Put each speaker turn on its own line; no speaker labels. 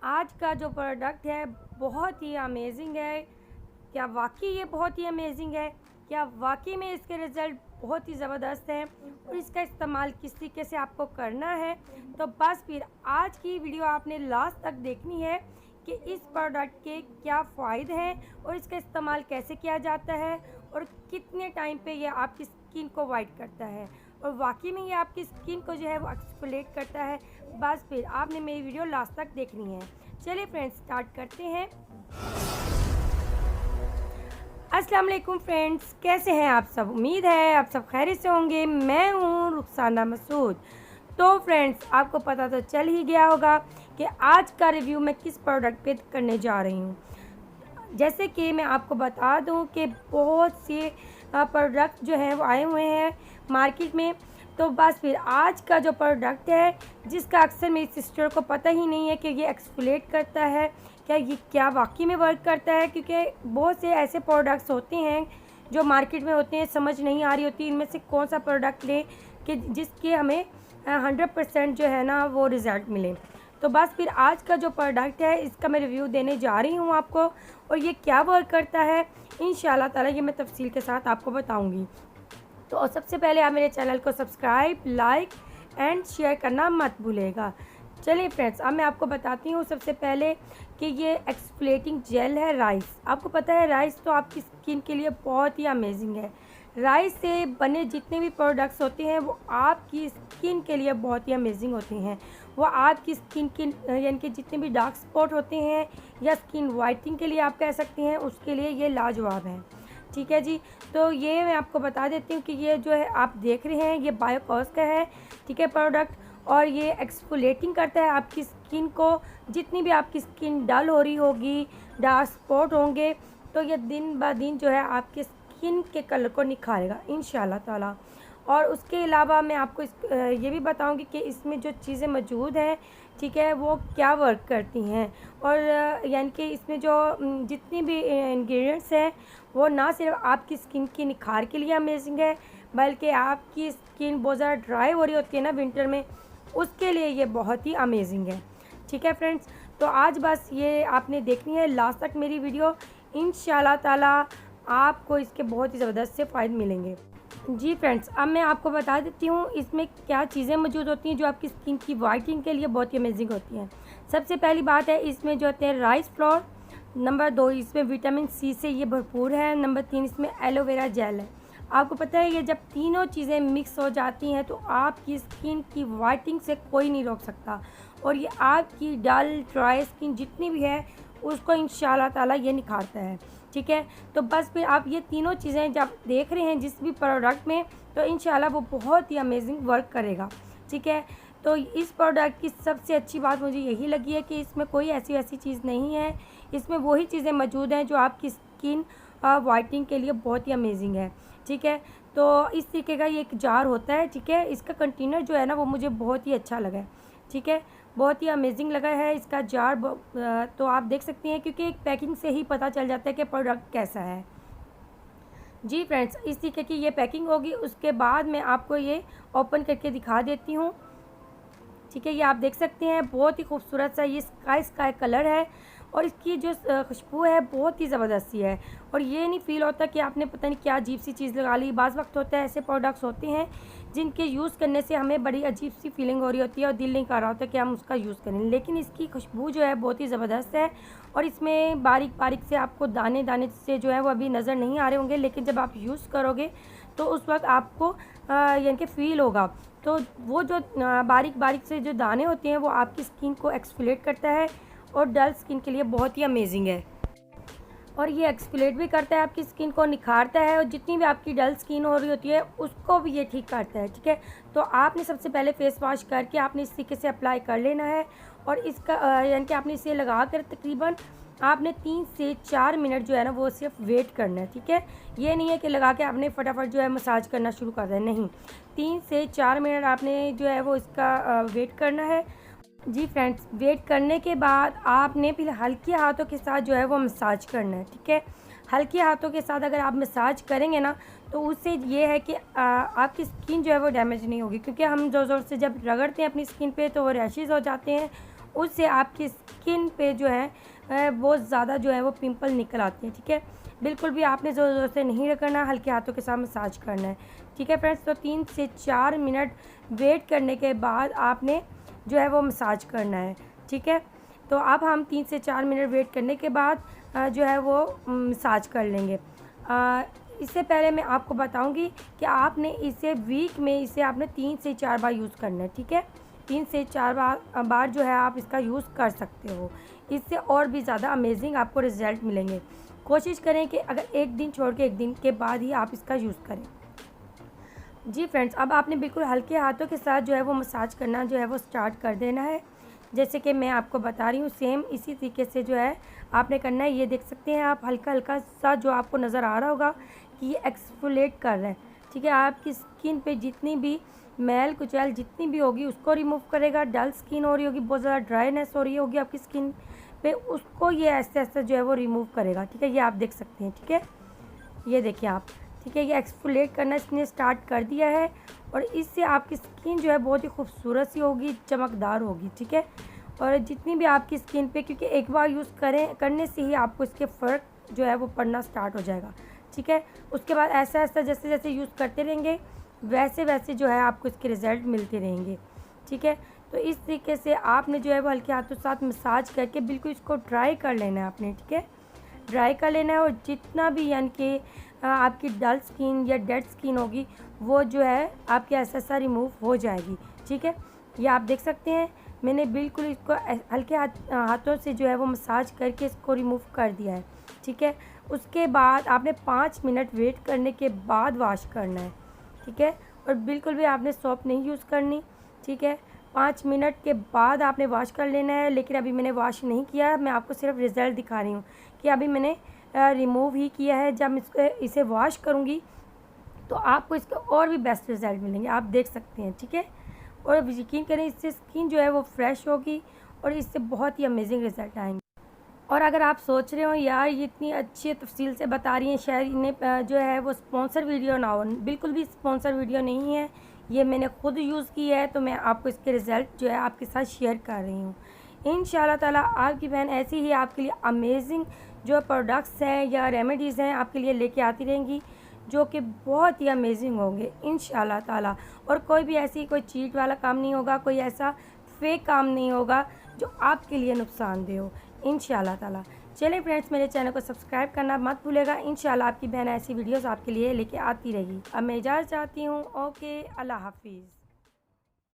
आज का जो प्रोडक्ट है बहुत ही अमेजिंग है। क्या वाकई ये बहुत ही अमेजिंग है? क्या वाकई में इसके रिज़ल्ट बहुत ही ज़बरदस्त हैं और इसका इस्तेमाल किस तरीके से आपको करना है? तो बस फिर आज की वीडियो आपने लास्ट तक देखनी है कि इस प्रोडक्ट के क्या फ़ायदे हैं और इसका इस्तेमाल कैसे किया जाता है और कितने टाइम पे ये आपकी स्किन को वाइट करता है और वाकई में ये आपकी स्किन को जो है वो एक्सफोलिएट करता है। बस फिर आपने मेरी वीडियो लास्ट तक देखनी है। चलिए फ्रेंड्स, स्टार्ट करते हैं। अस्सलाम वालेकुम फ्रेंड्स, कैसे हैं आप सब? उम्मीद है आप सब खैरियत से होंगे। मैं हूँ रुखसाना मसूद। तो फ्रेंड्स, आपको पता तो चल ही गया होगा कि आज का रिव्यू मैं किस प्रोडक्ट पे करने जा रही हूँ। जैसे कि मैं आपको बता दूं कि बहुत से प्रोडक्ट जो हैं वो आए हुए हैं मार्केट में। तो बस फिर आज का जो प्रोडक्ट है जिसका अक्सर मेरी सिस्टर को पता ही नहीं है कि ये एक्सफोलिएट करता है, क्या वाकई में वर्क करता है, क्योंकि बहुत से ऐसे प्रोडक्ट्स होते हैं जो मार्केट में होते हैं, समझ नहीं आ रही होती इनमें से कौन सा प्रोडक्ट लें कि जिसके हमें 100% जो है ना वो रिज़ल्ट मिले। तो बस फिर आज का जो प्रोडक्ट है इसका मैं रिव्यू देने जा रही हूँ आपको, और ये क्या वर्क करता है इंशाल्लाह ताला ये मैं तफसील के साथ आपको बताऊँगी। तो सबसे पहले आप मेरे चैनल को सब्सक्राइब, लाइक एंड शेयर करना मत भूलेगा। चलिए फ्रेंड्स, अब मैं आपको बताती हूँ सबसे पहले कि ये एक्सफोलिएटिंग जेल है राइस। आपको पता है राइस तो आपकी स्किन के लिए बहुत ही अमेजिंग है। राइस से बने जितने भी प्रोडक्ट्स होते हैं वो आपकी स्किन के लिए बहुत ही अमेजिंग होते हैं। वो आपकी स्किन की यानी कि जितने भी डार्क स्पॉट होते हैं या स्किन वाइटनिंग के लिए आप कह सकते हैं, उसके लिए ये लाजवाब है। ठीक है जी। तो ये मैं आपको बता देती हूँ कि ये जो है आप देख रहे हैं ये बायोकॉस का है, ठीक है, प्रोडक्ट। और ये एक्सफोलिएटिंग करता है आपकी स्किन को। जितनी भी आपकी स्किन डल हो रही होगी, डार्क स्पॉट होंगे, तो ये दिन ब दिन जो है आपके स्किन के कलर को निखारेगा इंशाल्लाह ताला। और उसके अलावा मैं आपको ये भी बताऊंगी कि इसमें जो चीज़ें मौजूद हैं, ठीक है, वो क्या वर्क करती हैं। और यानी कि इसमें जो जितनी भी इंग्रेडिएंट्स हैं वो ना सिर्फ आपकी स्किन की निखार के लिए अमेजिंग है, बल्कि आपकी स्किन बहुत ज़्यादा ड्राई हो रही होती है ना विंटर में, उसके लिए ये बहुत ही अमेजिंग है। ठीक है फ्रेंड्स, तो आज बस ये आपने देखनी है लास्ट तक मेरी वीडियो। इंशाल्लाह ताला आपको इसके बहुत ही ज़बरदस्त से फ़ायदे मिलेंगे। जी फ्रेंड्स, अब मैं आपको बता देती हूँ इसमें क्या चीज़ें मौजूद होती हैं जो आपकी स्किन की वाइटनिंग के लिए बहुत ही अमेजिंग होती हैं। सबसे पहली बात है, इसमें जो होते हैं राइस फ्लोर। नंबर 2, इसमें विटामिन सी से ये भरपूर है। नंबर 3, इसमें एलोवेरा जेल है। आपको पता है ये जब तीनों चीज़ें मिक्स हो जाती हैं तो आपकी स्किन की वाइटनिंग से कोई नहीं रोक सकता, और ये आपकी डल ड्राई स्किन जितनी भी है उसको इंशाल्लाह ताला ये निखारता है। ठीक है, तो बस फिर आप ये तीनों चीज़ें जब देख रहे हैं जिस भी प्रोडक्ट में, तो इंशाल्लाह वो बहुत ही अमेजिंग वर्क करेगा। ठीक है, तो इस प्रोडक्ट की सबसे अच्छी बात मुझे यही लगी है कि इसमें कोई ऐसी वैसी चीज़ नहीं है। इसमें वही चीज़ें मौजूद हैं जो आपकी स्किन वाइटनिंग के लिए बहुत ही अमेजिंग है। ठीक है, तो इस तरीके का ये एक जार होता है। ठीक है, इसका कंटेनर जो है ना वो मुझे बहुत ही अच्छा लगा है। ठीक है, बहुत ही अमेजिंग लगा है इसका जार। तो आप देख सकते हैं क्योंकि एक पैकिंग से ही पता चल जाता है कि प्रोडक्ट कैसा है। जी फ्रेंड्स, इस तरीके की ये पैकिंग होगी। उसके बाद मैं आपको ये ओपन करके दिखा देती हूँ। ठीक है, ये आप देख सकते हैं बहुत ही खूबसूरत सा ये स्काई कलर है, और इसकी जो खुशबू है बहुत ही ज़बरदस्त सी है। और ये नहीं फ़ील होता कि आपने पता नहीं क्या अजीब सी चीज़ लगा ली। बाज़ वक्त होता है ऐसे प्रोडक्ट्स होते हैं जिनके यूज़ करने से हमें बड़ी अजीब सी फीलिंग हो रही होती है और दिल नहीं कर रहा होता कि हम उसका यूज़ करें, लेकिन इसकी खुशबू जो है बहुत ही ज़बरदस्त है। और इसमें बारीक बारीक से आपको दाने दाने से जो है वो अभी नज़र नहीं आ रहे होंगे, लेकिन जब आप यूज़ करोगे तो उस वक्त आपको यानी कि फ़ील होगा। तो वो जो बारीक बारीक से जो दाने होते हैं वो आपकी स्किन को एक्सफोलिएट करता है और डल स्किन के लिए बहुत ही अमेजिंग है। और ये एक्सफोलिएट भी करता है, आपकी स्किन को निखारता है, और जितनी भी आपकी डल स्किन हो रही होती है उसको भी ये ठीक करता है। ठीक है, तो आपने सबसे पहले फेस वॉश करके आपने इस तरीके से अप्लाई कर लेना है, और इसका यानी कि आपने इसे लगा कर तकरीबन आपने 3 से 4 मिनट जो है ना वो सिर्फ वेट करना है। ठीक है, ये नहीं है कि लगा के आपने फटाफट जो है मसाज करना शुरू कर दें, नहीं, 3 से 4 मिनट आपने जो है वो इसका वेट करना है। जी फ्रेंड्स, वेट करने के बाद आपने फिर हल्के हाथों के साथ जो है वो मसाज करना है। ठीक है, हल्के हाथों के साथ अगर आप मसाज करेंगे ना तो उससे ये है कि आपकी स्किन जो है वो डैमेज नहीं होगी, क्योंकि हम ज़ोर ज़ोर से जब रगड़ते हैं अपनी स्किन पे तो वो रैशेज़ हो जाते हैं उससे आपकी स्किन पे जो है बहुत ज़्यादा जो है वो पिंपल निकल आते हैं। ठीक है, बिल्कुल भी आपने ज़ोर ज़ोर से नहीं करना, हल्के हाथों के साथ मसाज करना है। ठीक है फ्रेंड्स, तो 3 से 4 मिनट वेट करने के बाद आपने जो है वो मसाज करना है। ठीक है, तो अब हम 3 से 4 मिनट वेट करने के बाद जो है वो मसाज कर लेंगे। इससे पहले मैं आपको बताऊंगी कि आपने इसे वीक में इसे आपने 3 से 4 बार यूज़ करना है। ठीक है, 3 से 4 बार जो है आप इसका यूज़ कर सकते हो। इससे और भी ज़्यादा अमेजिंग आपको रिज़ल्ट मिलेंगे। कोशिश करें कि अगर एक दिन छोड़ के एक दिन के बाद ही आप इसका यूज़ करें। जी फ्रेंड्स, अब आपने बिल्कुल हल्के हाथों के साथ जो है वो मसाज करना जो है वो स्टार्ट कर देना है। जैसे कि मैं आपको बता रही हूँ, सेम इसी तरीके से जो है आपने करना है। ये देख सकते हैं आप, हल्का हल्का सा जो आपको नज़र आ रहा होगा कि ये एक्सफोलिएट कर रहा है। ठीक है, आपकी स्किन पे जितनी भी मैल कुचैल जितनी भी होगी उसको रिमूव करेगा। डल स्किन हो रही होगी, बहुत ज़्यादा ड्राइनेस हो रही होगी आपकी स्किन पे, उसको ये ऐसे ऐसे जो है वो रिमूव करेगा। ठीक है, ये आप देख सकते हैं। ठीक है, ये देखिए आप। ठीक है, ये एक्सफोलिएट करना इसने स्टार्ट कर दिया है और इससे आपकी स्किन जो है बहुत ही खूबसूरत सी होगी, चमकदार होगी। ठीक है, और जितनी भी आपकी स्किन पे, क्योंकि एक बार यूज़ करने से ही आपको इसके फ़र्क जो है वो पड़ना स्टार्ट हो जाएगा। ठीक है, उसके बाद ऐसा ऐसा जैसे जैसे यूज़ करते रहेंगे वैसे वैसे जो है आपको इसके रिज़ल्ट मिलते रहेंगे। ठीक है, तो इस तरीके से आपने जो है वो हल्के हाथों के साथ मसाज करके बिल्कुल इसको ड्राई कर लेना है आपने। ठीक है, ड्राई कर लेना है और जितना भी यानी कि आपकी डल स्किन या डेड स्किन होगी वो जो है आपकी ऐसा ऐसा रिमूव हो जाएगी। ठीक है, ये आप देख सकते हैं मैंने बिल्कुल इसको हल्के हाथों से जो है वो मसाज करके इसको रिमूव कर दिया है। ठीक है, उसके बाद आपने 5 मिनट वेट करने के बाद वॉश करना है। ठीक है, और बिल्कुल भी आपने सोप नहीं यूज़ करनी। ठीक है, 5 मिनट के बाद आपने वॉश कर लेना है। लेकिन अभी मैंने वॉश नहीं किया, मैं आपको सिर्फ रिज़ल्ट दिखा रही हूँ कि अभी मैंने रिमूव ही किया है। जब इसे वॉश करूँगी तो आपको इसके और भी बेस्ट रिज़ल्ट मिलेंगे, आप देख सकते हैं। ठीक है, और यकीन करें इससे स्किन जो है वो फ्रेश होगी और इससे बहुत ही अमेजिंग रिज़ल्ट आएंगे। और अगर आप सोच रहे हो यार ये इतनी अच्छी तफसील से बता रही हैं, शायद इन्हें जो है वो स्पॉन्सर वीडियो ना हो, बिल्कुल भी स्पॉन्सर वीडियो नहीं है। ये मैंने खुद यूज़ की है तो मैं आपको इसके रिज़ल्ट जो है आपके साथ शेयर कर रही हूँ। इंशाल्लाह ताला आपकी बहन ऐसी ही आपके लिए अमेजिंग जो प्रोडक्ट्स हैं या रेमेडीज़ हैं आपके लिए लेके आती रहेंगी जो कि बहुत ही अमेजिंग होंगे इंशाल्लाह ताला। और कोई भी ऐसी कोई चीट वाला काम नहीं होगा, कोई ऐसा फेक काम नहीं होगा जो आपके लिए नुकसानदेह हो इंशाल्लाह ताला। चलिए फ्रेंड्स, मेरे चैनल को सब्सक्राइब करना मत भूलेगा। इंशाल्लाह आपकी बहन ऐसी वीडियोस आपके लिए लेके आती रहेगी। अब मैं इजाज़त चाहती हूँ। ओके, अल्लाह हाफिज़।